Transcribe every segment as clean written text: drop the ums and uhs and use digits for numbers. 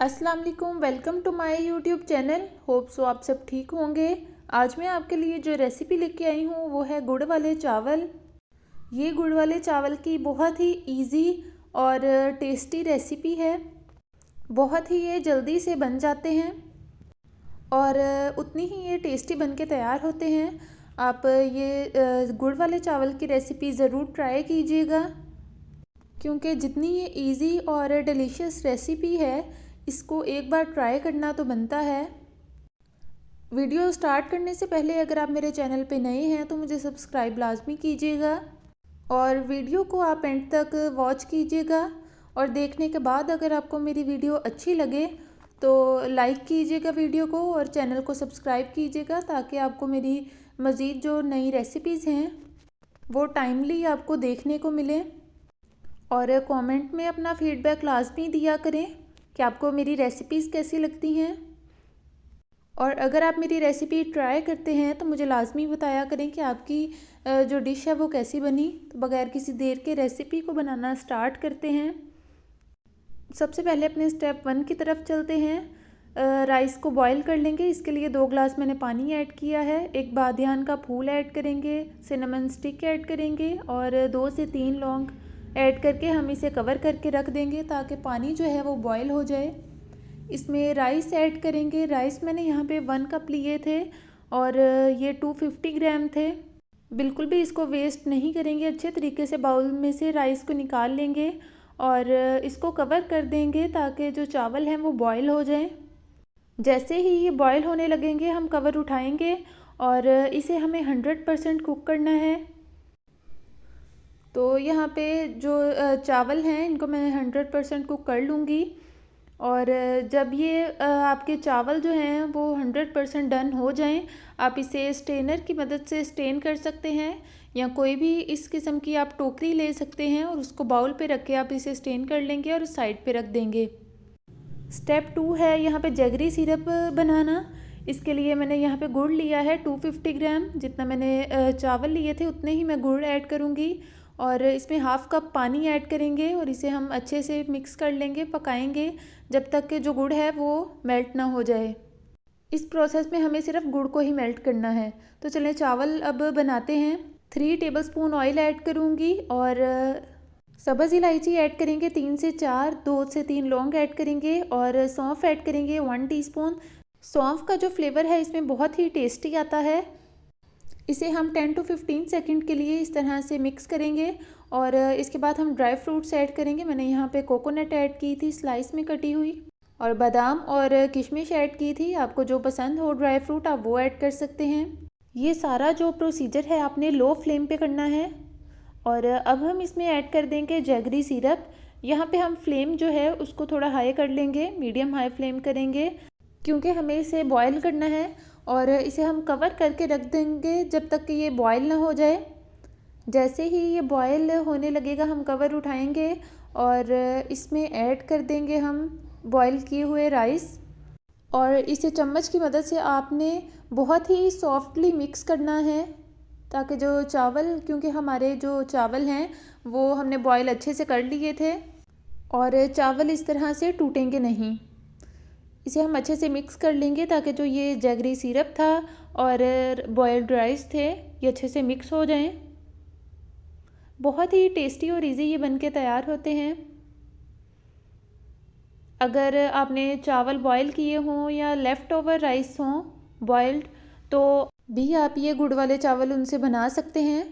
अस्सलाम वालेकुम, welcome to my YouTube channel. Hope so आप सब ठीक होंगे। आज मैं आपके लिए जो रेसिपी लेके आई हूँ वो है गुड़ वाले चावल। ये गुड़ वाले चावल की बहुत ही इजी और टेस्टी रेसिपी है। बहुत ही ये जल्दी से बन जाते हैं और उतनी ही ये टेस्टी बन के तैयार होते हैं। आप ये गुड़ वाले चावल की रेसिपी ज़रूर ट्राई कीजिएगा, क्योंकि जितनी ये इजी और डिलीशियस रेसिपी है, इसको एक बार ट्राई करना तो बनता है। वीडियो स्टार्ट करने से पहले अगर आप मेरे चैनल पे नए हैं तो मुझे सब्सक्राइब लाजमी कीजिएगा और वीडियो को आप एंड तक वॉच कीजिएगा। और देखने के बाद अगर आपको मेरी वीडियो अच्छी लगे तो लाइक कीजिएगा वीडियो को और चैनल को सब्सक्राइब कीजिएगा, ताकि आपको मेरी मज़ीद जो नई रेसिपीज़ हैं वो टाइमली आपको देखने को मिले। और कमेंट में अपना फ़ीडबैक लाजमी दिया करें कि आपको मेरी रेसिपीज़ कैसी लगती हैं। और अगर आप मेरी रेसिपी ट्राई करते हैं तो मुझे लाजमी बताया करें कि आपकी जो डिश है वो कैसी बनी। तो बगैर किसी देर के रेसिपी को बनाना स्टार्ट करते हैं। सबसे पहले अपने स्टेप 1 की तरफ चलते हैं। राइस को बॉईल कर लेंगे। इसके लिए 2 ग्लास मैंने पानी ऐड किया है। एक बादियान का फूल ऐड करेंगे, सिनेमन स्टिक ऐड करेंगे और 2 से 3 लौंग ऐड करके हम इसे कवर करके रख देंगे ताकि पानी जो है वो बॉईल हो जाए। इसमें राइस ऐड करेंगे। राइस मैंने यहाँ पे 1 कप लिए थे और ये 250 ग्राम थे। बिल्कुल भी इसको वेस्ट नहीं करेंगे। अच्छे तरीके से बाउल में से राइस को निकाल लेंगे और इसको कवर कर देंगे ताकि जो चावल हैं वो बॉईल हो जाएं। जैसे ही ये बॉईल होने लगेंगे हम कवर उठाएंगे और इसे हमें 100% कुक करना है। तो यहाँ पे जो चावल हैं इनको मैं 100% कुक कर लूँगी। और जब ये आपके चावल जो हैं वो 100% डन हो जाएं, आप इसे स्ट्रेनर की मदद से स्ट्रेन कर सकते हैं या कोई भी इस किस्म की आप टोकरी ले सकते हैं और उसको बाउल पे रख के आप इसे स्ट्रेन कर लेंगे और साइड पे रख देंगे। स्टेप 2 है यहाँ पे जैगरी सिरप बनाना। इसके लिए मैंने यहाँ पे गुड़ लिया है 250 ग्राम। जितना मैंने चावल लिए थे उतने ही मैं गुड़ ऐड करूँगी और इसमें हाफ़ कप पानी ऐड करेंगे और इसे हम अच्छे से मिक्स कर लेंगे, पकाएंगे जब तक कि जो गुड़ है वो मेल्ट ना हो जाए। इस प्रोसेस में हमें सिर्फ गुड़ को ही मेल्ट करना है। तो चलें चावल अब बनाते हैं। 3 टेबलस्पून ऑयल ऐड करूँगी और सब्ज़ इलायची ऐड करेंगे 3 से 4, 2 से 3 लौंग ऐड करेंगे और सौंफ ऐड करेंगे 1 टीस्पून। सौंफ का जो फ्लेवर है इसमें बहुत ही टेस्टी आता है। इसे हम 10 to 15 सेकंड के लिए इस तरह से मिक्स करेंगे और इसके बाद हम ड्राई फ्रूट्स ऐड करेंगे। मैंने यहाँ पे कोकोनट ऐड की थी स्लाइस में कटी हुई और बादाम और किशमिश ऐड की थी। आपको जो पसंद हो ड्राई फ्रूट आप वो ऐड कर सकते हैं। ये सारा जो प्रोसीजर है आपने लो फ्लेम पे करना है। और अब हम इसमें ऐड कर देंगे जैगरी सिरप। यहाँ पे हम फ्लेम जो है उसको थोड़ा हाई कर लेंगे, मीडियम हाई फ्लेम करेंगे, क्योंकि हमें इसे बॉईल करना है और इसे हम कवर करके रख देंगे जब तक कि ये बॉईल ना हो जाए। जैसे ही ये बॉईल होने लगेगा हम कवर उठाएंगे और इसमें ऐड कर देंगे हम बॉईल किए हुए राइस और इसे चम्मच की मदद से आपने बहुत ही सॉफ्टली मिक्स करना है, ताकि जो चावल, क्योंकि हमारे जो चावल हैं वो हमने बॉईल अच्छे से कर लिए थे और चावल इस तरह से टूटेंगे नहीं। इसे हम अच्छे से मिक्स कर लेंगे ताकि जो ये जैगरी सिरप था और बॉयल्ड राइस थे ये अच्छे से मिक्स हो जाएं। बहुत ही टेस्टी और इजी ये बनके तैयार होते हैं। अगर आपने चावल बॉयल किए हों या लेफ़्ट ओवर राइस हों बॉयल्ड, तो भी आप ये गुड़ वाले चावल उनसे बना सकते हैं,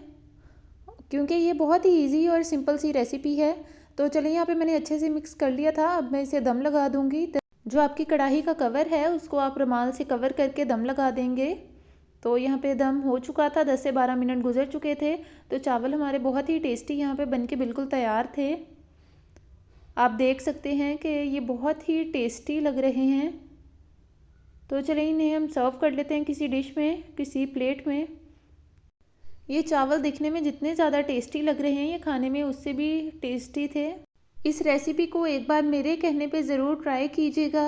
क्योंकि ये बहुत ही इजी और सिंपल सी रेसिपी है। तो चलिए यहाँ पे मैंने अच्छे से मिक्स कर लिया था। अब मैं इसे दम लगा दूँगी। जो आपकी कढ़ाई का कवर है उसको आप रुमाल से कवर करके दम लगा देंगे। तो यहाँ पे दम हो चुका था, 10 से 12 मिनट गुजर चुके थे। तो चावल हमारे बहुत ही टेस्टी यहाँ पे बनके बिल्कुल तैयार थे। आप देख सकते हैं कि ये बहुत ही टेस्टी लग रहे हैं। तो चलिए इन्हें हम सर्व कर लेते हैं किसी डिश में, किसी प्लेट में। ये चावल दिखने में जितने ज़्यादा टेस्टी लग रहे हैं ये खाने में उससे भी टेस्टी थे। इस रेसिपी को एक बार मेरे कहने पे ज़रूर ट्राई कीजिएगा।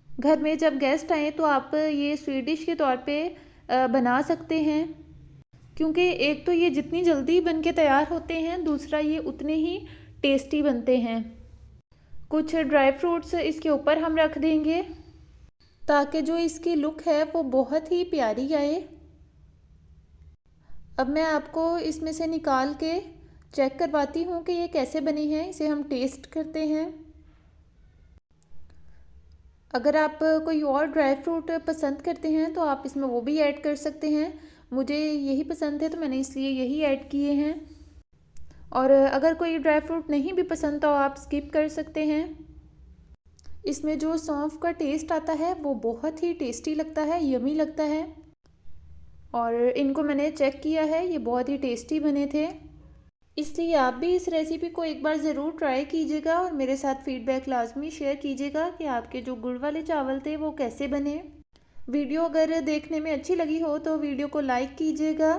घर में जब गेस्ट आए तो आप ये स्वीट डिश के तौर पे बना सकते हैं, क्योंकि एक तो ये जितनी जल्दी बन के तैयार होते हैं, दूसरा ये उतने ही टेस्टी बनते हैं। कुछ ड्राई फ्रूट्स इसके ऊपर हम रख देंगे ताकि जो इसकी लुक है वो बहुत ही प्यारी आए। अब मैं आपको इसमें से निकाल के चेक करवाती हूँ कि ये कैसे बनी है। इसे हम टेस्ट करते हैं। अगर आप कोई और ड्राई फ्रूट पसंद करते हैं तो आप इसमें वो भी ऐड कर सकते हैं। मुझे यही पसंद है तो मैंने इसलिए यही ऐड किए हैं। और अगर कोई ड्राई फ्रूट नहीं भी पसंद तो आप स्किप कर सकते हैं। इसमें जो सौंफ का टेस्ट आता है वो बहुत ही टेस्टी लगता है, यमी लगता है। और इनको मैंने चेक किया है, ये बहुत ही टेस्टी बने थे। इसलिए आप भी इस रेसिपी को एक बार ज़रूर ट्राई कीजिएगा और मेरे साथ फीडबैक लाजमी शेयर कीजिएगा कि आपके जो गुड़ वाले चावल थे वो कैसे बने। वीडियो अगर देखने में अच्छी लगी हो तो वीडियो को लाइक कीजिएगा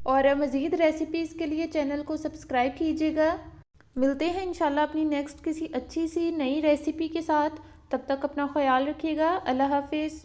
और मज़ीद रेसिपीज़ के लिए चैनल को सब्सक्राइब कीजिएगा। मिलते हैं इंशाल्लाह अपनी नेक्स्ट किसी अच्छी सी नई रेसिपी के साथ। तब तक अपना ख्याल रखिएगा। अल्लाह हाफिज़।